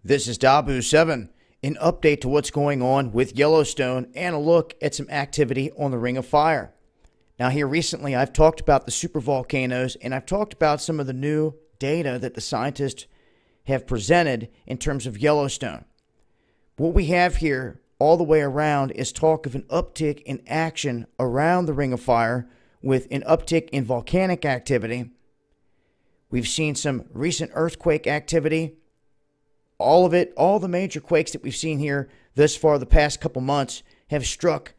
This is Dabu7, an update to what's going on with Yellowstone and a look at some activity on the Ring of Fire. Now here recently I've talked about the supervolcanoes and I've talked about some of the new data that the scientists have presented in terms of Yellowstone. What we have here all the way around is talk of an uptick in action around the Ring of Fire with an uptick in volcanic activity. We've seen some recent earthquake activity. All of it, all the major quakes that we've seen here thus far the past couple months have struck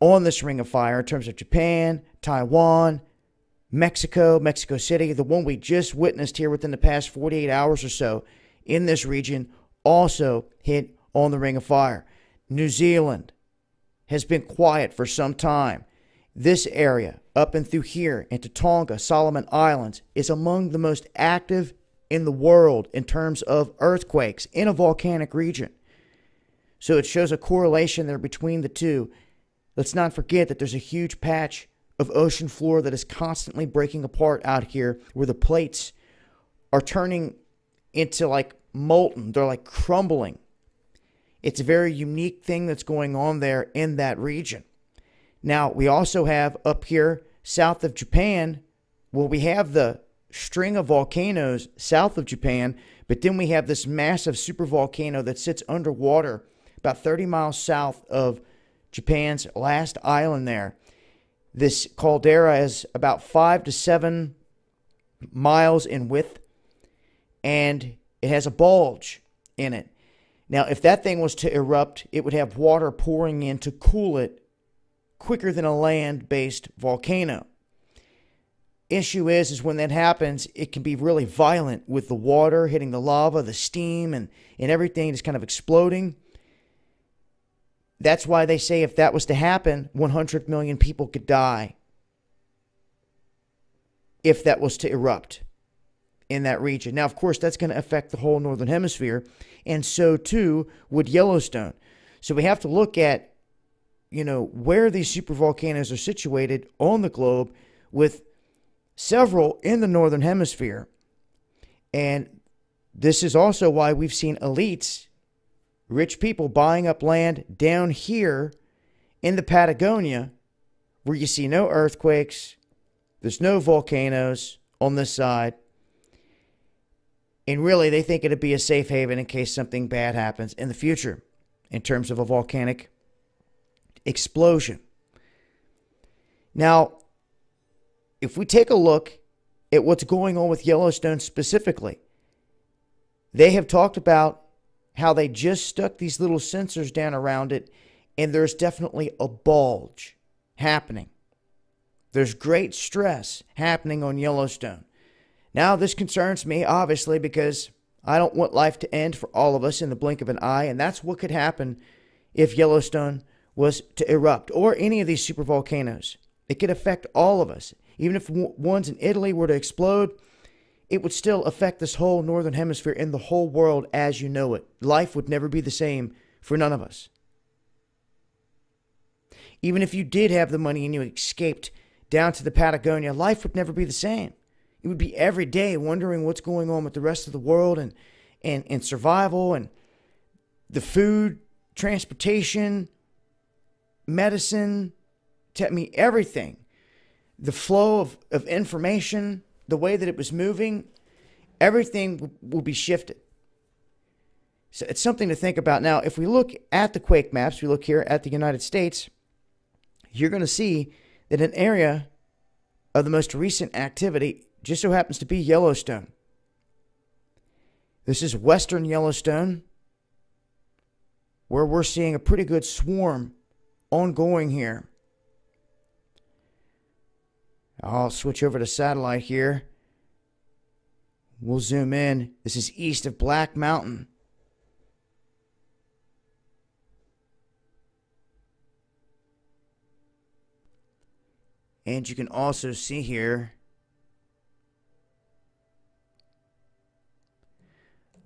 on this Ring of Fire in terms of Japan, Taiwan, Mexico, Mexico City. The one we just witnessed here within the past 48 hours or so in this region also hit on the Ring of Fire. New Zealand has been quiet for some time. This area up and through here into Tonga, Solomon Islands is among the most active in the world in terms of earthquakes in a volcanic region. So it shows a correlation there between the two. Let's not forget that there's a huge patch of ocean floor that is constantly breaking apart out here where the plates are turning into like molten. They're like crumbling. It's a very unique thing that's going on there in that region. Now, we also have up here south of Japan, well, we have the string of volcanoes south of Japan, but then we have this massive supervolcano that sits underwater about 30 miles south of Japan's last island there. This caldera is about 5 to 7 miles in width, and it has a bulge in it. Now, if that thing was to erupt, it would have water pouring in to cool it quicker than a land-based volcano. Issue is when that happens, it can be really violent with the water hitting the lava, the steam, and everything just kind of exploding. That's why they say if that was to happen, 100 million people could die if that was to erupt in that region. Now, of course, that's going to affect the whole northern hemisphere, and so too would Yellowstone. So we have to look at, where these supervolcanoes are situated on the globe, with several in the northern hemisphere. And this is also why we've seen elites, rich people, buying up land down here in the Patagonia, where you see no earthquakes, there's no volcanoes on this side. And really, they think it'd be a safe haven in case something bad happens in the future in terms of a volcanic explosion. Now, if we take a look at what's going on with Yellowstone specifically, they have talked about how they just stuck these little sensors down around it, and there's definitely a bulge happening. There's great stress happening on Yellowstone. Now, this concerns me, obviously, because I don't want life to end for all of us in the blink of an eye, and that's what could happen if Yellowstone was to erupt, or any of these supervolcanoes. It could affect all of us. Even if ones in Italy were to explode, it would still affect this whole northern hemisphere and the whole world as you know it. Life would never be the same for none of us. Even if you did have the money and you escaped down to the Patagonia, life would never be the same. It would be every day wondering what's going on with the rest of the world and survival and the food, transportation, medicine, everything. The flow of information, the way that it was moving, everything will be shifted. So it's something to think about. Now, if we look at the quake maps, we look here at the United States, you're going to see that an area of the most recent activity just so happens to be Yellowstone. This is western Yellowstone, where we're seeing a pretty good swarm ongoing here. I'll switch over to satellite here. We'll zoom in. This is east of Black Mountain. And you can also see here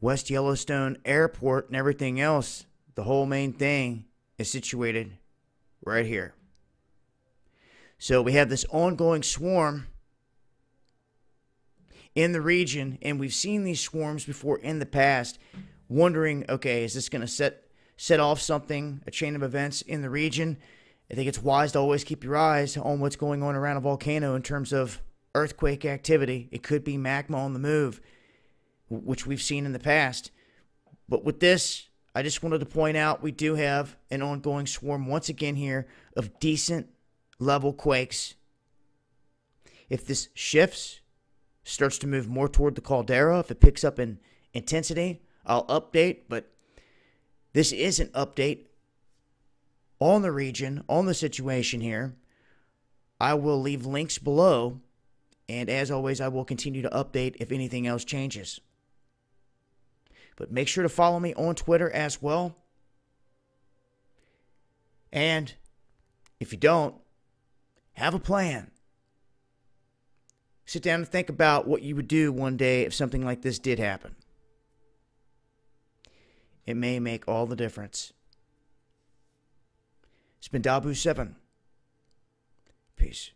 West Yellowstone Airport and everything else. The whole main thing is situated right here. So we have this ongoing swarm in the region, and we've seen these swarms before in the past. wondering, okay, is this going to set off something, a chain of events in the region? I think it's wise to always keep your eyes on what's going on around a volcano in terms of earthquake activity. It could be magma on the move, which we've seen in the past. But with this, I just wanted to point out we do have an ongoing swarm once again here of decent level quakes. If this shifts, starts to move more toward the caldera, if it picks up in intensity, I'll update. But this is an update on the region, on the situation here. I will leave links below, and as always, I will continue to update if anything else changes. But make sure to follow me on Twitter as well. And if you don't, have a plan. Sit down and think about what you would do one day if something like this did happen. It may make all the difference. It's been Dabu7. Peace.